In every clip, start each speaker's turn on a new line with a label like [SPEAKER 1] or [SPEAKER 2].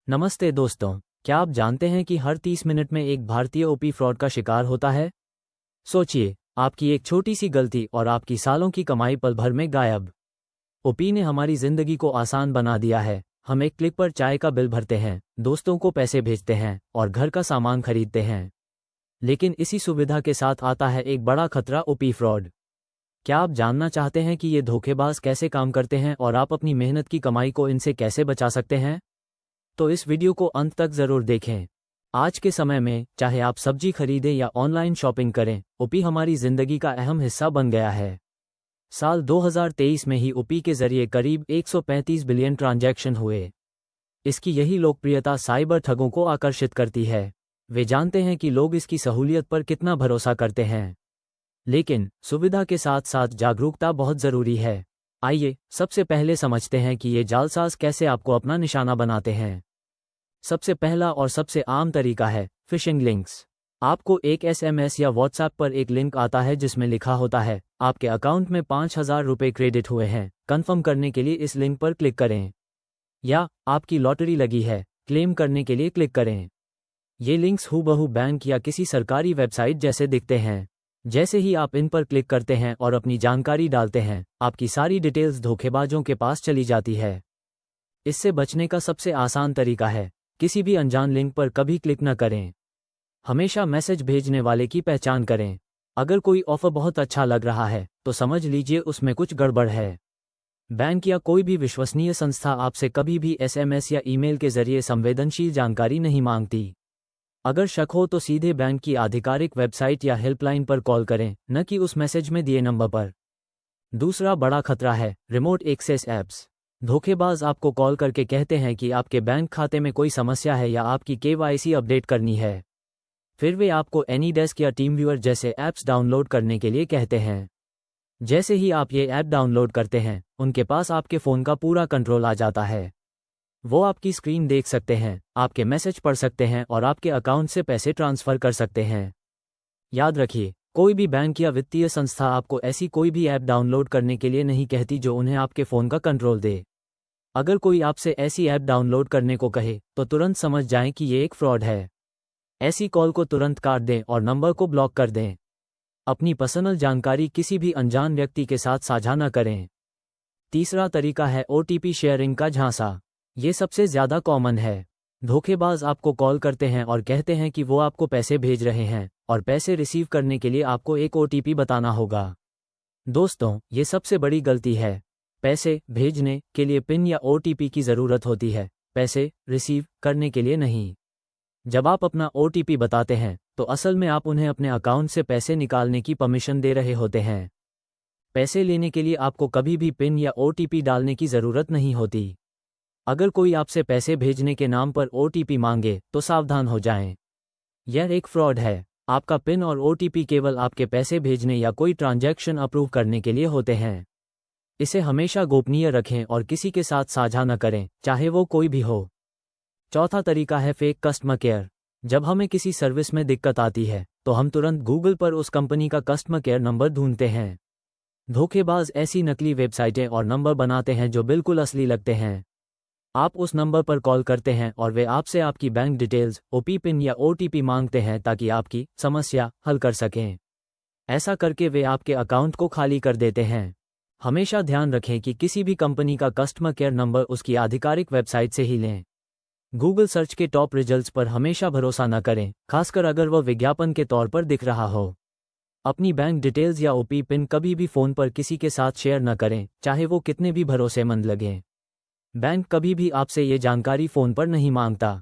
[SPEAKER 1] नमस्ते दोस्तों, क्या आप जानते हैं कि हर 30 मिनट में एक भारतीय ओपी फ्रॉड का शिकार होता है? सोचिए, आपकी एक छोटी सी गलती और आपकी सालों की कमाई पल भर में गायब। ओपी ने हमारी जिंदगी को आसान बना दिया है। हम एक क्लिक पर चाय का बिल भरते हैं, दोस्तों को पैसे भेजते हैं और घर का सामान खरीदते हैं। लेकिन इसी सुविधा के साथ आता है एक बड़ा खतरा, ओपी फ्रॉड। क्या आप जानना चाहते हैं कि ये धोखेबाज कैसे काम करते हैं और आप अपनी मेहनत की कमाई को इनसे कैसे बचा सकते हैं? तो इस वीडियो को अंत तक जरूर देखें। आज के समय में चाहे आप सब्जी खरीदें या ऑनलाइन शॉपिंग करें, ओपी हमारी जिंदगी का अहम हिस्सा बन गया है। साल 2023 में ही ओपी के जरिए करीब 135 बिलियन ट्रांजैक्शन हुए। इसकी यही लोकप्रियता साइबर ठगों को आकर्षित करती है। वे जानते हैं कि लोग इसकी सहूलियत पर कितना भरोसा करते हैं। लेकिन सुविधा के साथ साथ जागरूकता बहुत जरूरी है। आइए सबसे पहले समझते हैं कि ये जालसाज कैसे आपको अपना निशाना बनाते हैं। सबसे पहला और सबसे आम तरीका है फिशिंग लिंक्स। आपको एक एसएमएस या व्हाट्सएप पर एक लिंक आता है जिसमें लिखा होता है, आपके अकाउंट में 5,000 रुपये क्रेडिट हुए हैं, कन्फर्म करने के लिए इस लिंक पर क्लिक करें। या आपकी लॉटरी लगी है, क्लेम करने के लिए क्लिक करें। ये लिंक्स हूबहू बैंक या किसी सरकारी वेबसाइट जैसे दिखते हैं। जैसे ही आप इन पर क्लिक करते हैं और अपनी जानकारी डालते हैं, आपकी सारी डिटेल्स धोखेबाजों के पास चली जाती है। इससे बचने का सबसे आसान तरीका है, किसी भी अनजान लिंक पर कभी क्लिक न करें। हमेशा मैसेज भेजने वाले की पहचान करें। अगर कोई ऑफर बहुत अच्छा लग रहा है तो समझ लीजिए उसमें कुछ गड़बड़ है। बैंक या कोई भी विश्वसनीय संस्था आपसे कभी भी एसएमएस या ईमेल के जरिए संवेदनशील जानकारी नहीं मांगती। अगर शक हो तो सीधे बैंक की आधिकारिक वेबसाइट या हेल्पलाइन पर कॉल करें, न कि उस मैसेज में दिए नंबर पर। दूसरा बड़ा खतरा है रिमोट एक्सेस ऐप्स। धोखेबाज आपको कॉल करके कहते हैं कि आपके बैंक खाते में कोई समस्या है या आपकी केवाईसी अपडेट करनी है। फिर वे आपको एनीडेस्क या टीम व्यूअर जैसे ऐप्स डाउनलोड करने के लिए कहते हैं। जैसे ही आप ये ऐप डाउनलोड करते हैं, उनके पास आपके फ़ोन का पूरा कंट्रोल आ जाता है। वो आपकी स्क्रीन देख सकते हैं, आपके मैसेज पढ़ सकते हैं और आपके अकाउंट से पैसे ट्रांसफ़र कर सकते हैं। याद रखिए, कोई भी बैंक या वित्तीय संस्था आपको ऐसी कोई भी ऐप डाउनलोड करने के लिए नहीं कहती जो उन्हें आपके फ़ोन का कंट्रोल दे। अगर कोई आपसे ऐसी ऐप डाउनलोड करने को कहे तो तुरंत समझ जाएं कि ये एक फ्रॉड है। ऐसी कॉल को तुरंत काट दें और नंबर को ब्लॉक कर दें। अपनी पर्सनल जानकारी किसी भी अनजान व्यक्ति के साथ साझा न करें। तीसरा तरीका है ओटीपी शेयरिंग का झांसा। ये सबसे ज़्यादा कॉमन है। धोखेबाज आपको कॉल करते हैं और कहते हैं कि वो आपको पैसे भेज रहे हैं और पैसे रिसीव करने के लिए आपको एक ओटीपी बताना होगा। दोस्तों, ये सबसे बड़ी गलती है। पैसे भेजने के लिए पिन या ओटीपी की ज़रूरत होती है, पैसे रिसीव करने के लिए नहीं। जब आप अपना ओटीपी बताते हैं तो असल में आप उन्हें अपने अकाउंट से पैसे निकालने की परमिशन दे रहे होते हैं। पैसे लेने के लिए आपको कभी भी पिन या ओटीपी डालने की ज़रूरत नहीं होती। अगर कोई आपसे पैसे भेजने के नाम पर ओटीपी मांगे तो सावधान हो जाएं। यह एक फ्रॉड है। आपका पिन और ओटीपी केवल आपके पैसे भेजने या कोई ट्रांजैक्शन अप्रूव करने के लिए होते हैं। इसे हमेशा गोपनीय रखें और किसी के साथ साझा न करें, चाहे वो कोई भी हो। चौथा तरीका है फेक कस्टमर केयर। जब हमें किसी सर्विस में दिक्कत आती है तो हम तुरंत गूगल पर उस कंपनी का कस्टमर केयर नंबर ढूंढते हैं। धोखेबाज ऐसी नकली वेबसाइटें और नंबर बनाते हैं जो बिल्कुल असली लगते हैं। आप उस नंबर पर कॉल करते हैं और वे आपसे आपकी बैंक डिटेल्स, ओपी पिन या ओटीपी मांगते हैं ताकि आपकी समस्या हल कर सकें। ऐसा करके वे आपके अकाउंट को खाली कर देते हैं। हमेशा ध्यान रखें कि किसी भी कंपनी का कस्टमर केयर नंबर उसकी आधिकारिक वेबसाइट से ही लें। गूगल सर्च के टॉप रिजल्ट्स पर हमेशा भरोसा न करें, खासकर अगर वह विज्ञापन के तौर पर दिख रहा हो। अपनी बैंक डिटेल्स या ओपी पिन कभी भी फ़ोन पर किसी के साथ शेयर न करें, चाहे वो कितने भी भरोसेमंद लगें। बैंक कभी भी आपसे ये जानकारी फ़ोन पर नहीं मांगता।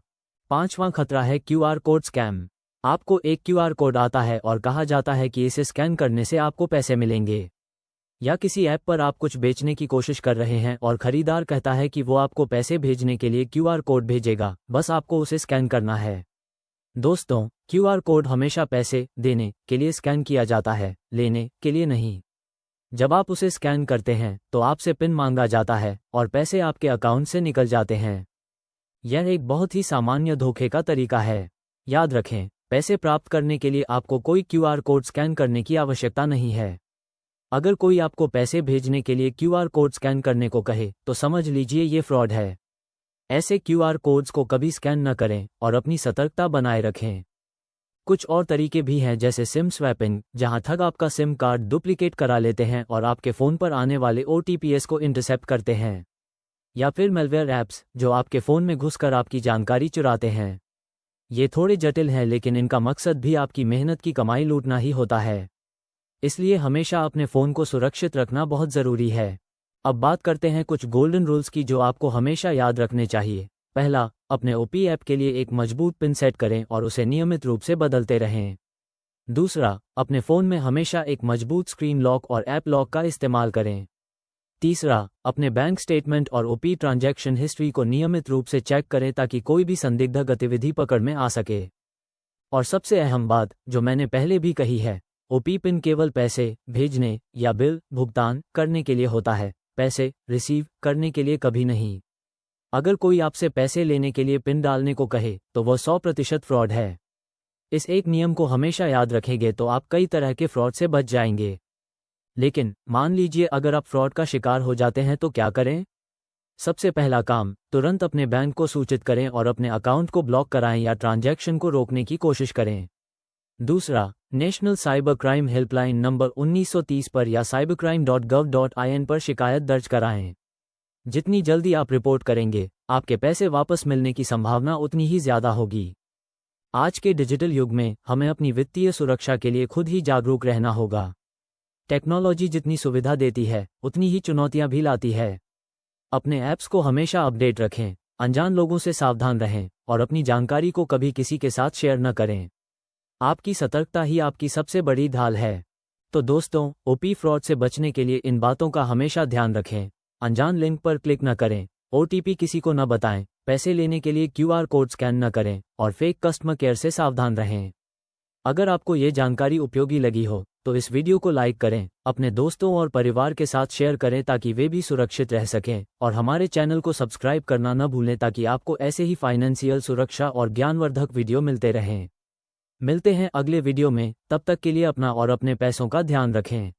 [SPEAKER 1] पांचवां खतरा है क्यूआर कोड स्कैम। आपको एक क्यूआर कोड आता है और कहा जाता है कि इसे स्कैन करने से आपको पैसे मिलेंगे। या किसी ऐप पर आप कुछ बेचने की कोशिश कर रहे हैं और खरीदार कहता है कि वो आपको पैसे भेजने के लिए क्यूआर कोड भेजेगा, बस आपको उसे स्कैन करना है। दोस्तों, क्यूआर कोड हमेशा पैसे देने के लिए स्कैन किया जाता है, लेने के लिए नहीं। जब आप उसे स्कैन करते हैं तो आपसे पिन मांगा जाता है और पैसे आपके अकाउंट से निकल जाते हैं। यह एक बहुत ही सामान्य धोखे का तरीका है। याद रखें, पैसे प्राप्त करने के लिए आपको कोई क्यूआर कोड स्कैन करने की आवश्यकता नहीं है। अगर कोई आपको पैसे भेजने के लिए क्यूआर कोड स्कैन करने को कहे तो समझ लीजिए ये फ्रॉड है। ऐसे क्यूआर कोड्स को कभी स्कैन न करें और अपनी सतर्कता बनाए रखें। कुछ और तरीके भी हैं जैसे सिम स्वैपिंग, जहां ठग आपका सिम कार्ड डुप्लीकेट करा लेते हैं और आपके फ़ोन पर आने वाले ओटीपीएस को इंटरसेप्ट करते हैं। या फिर मैलवेयर ऐप्स जो आपके फ़ोन में घुसकर आपकी जानकारी चुराते हैं। ये थोड़े जटिल हैं लेकिन इनका मकसद भी आपकी मेहनत की कमाई लूटना ही होता है। इसलिए हमेशा अपने फ़ोन को सुरक्षित रखना बहुत ज़रूरी है। अब बात करते हैं कुछ गोल्डन रूल्स की जो आपको हमेशा याद रखने चाहिए। पहला, अपने ओपी ऐप के लिए एक मजबूत पिन सेट करें और उसे नियमित रूप से बदलते रहें। दूसरा, अपने फ़ोन में हमेशा एक मजबूत स्क्रीन लॉक और ऐप लॉक का इस्तेमाल करें। तीसरा, अपने बैंक स्टेटमेंट और ओपी ट्रांजैक्शन हिस्ट्री को नियमित रूप से चेक करें ताकि कोई भी संदिग्ध गतिविधि पकड़ में आ सके। और सबसे अहम बात जो मैंने पहले भी कही है, ओपी पिन केवल पैसे भेजने या बिल भुगतान करने के लिए होता है, पैसे रिसीव करने के लिए कभी नहीं। अगर कोई आपसे पैसे लेने के लिए पिन डालने को कहे तो वह 100% फ्रॉड है। इस एक नियम को हमेशा याद रखेंगे तो आप कई तरह के फ्रॉड से बच जाएंगे। लेकिन मान लीजिए अगर आप फ्रॉड का शिकार हो जाते हैं तो क्या करें? सबसे पहला काम, तुरंत अपने बैंक को सूचित करें और अपने अकाउंट को ब्लॉक कराएं या ट्रांजैक्शन को रोकने की कोशिश करें। दूसरा, national cyber crime helpline number 1930 पर या cybercrime.gov.in पर शिकायत दर्ज कराएं। जितनी जल्दी आप रिपोर्ट करेंगे, आपके पैसे वापस मिलने की संभावना उतनी ही ज़्यादा होगी। आज के डिजिटल युग में हमें अपनी वित्तीय सुरक्षा के लिए खुद ही जागरूक रहना होगा। टेक्नोलॉजी जितनी सुविधा देती है, उतनी ही चुनौतियां भी लाती है। अपने ऐप्स को हमेशा अपडेट रखें, अनजान लोगों से सावधान रहें और अपनी जानकारी को कभी किसी के साथ शेयर न करें। आपकी सतर्कता ही आपकी सबसे बड़ी ढाल है। तो दोस्तों, ओपी फ्रॉड से बचने के लिए इन बातों का हमेशा ध्यान रखें। अनजान लिंक पर क्लिक न करें, ओटीपी किसी को न बताएं, पैसे लेने के लिए क्यूआर कोड स्कैन न करें और फेक कस्टमर केयर से सावधान रहें। अगर आपको ये जानकारी उपयोगी लगी हो तो इस वीडियो को लाइक करें, अपने दोस्तों और परिवार के साथ शेयर करें ताकि वे भी सुरक्षित रह सकें और हमारे चैनल को सब्सक्राइब करना न भूलें ताकि आपको ऐसे ही फाइनेंशियल सुरक्षा और ज्ञानवर्धक वीडियो मिलते रहें। मिलते हैं अगले वीडियो में, तब तक के लिए अपना और अपने पैसों का ध्यान रखें।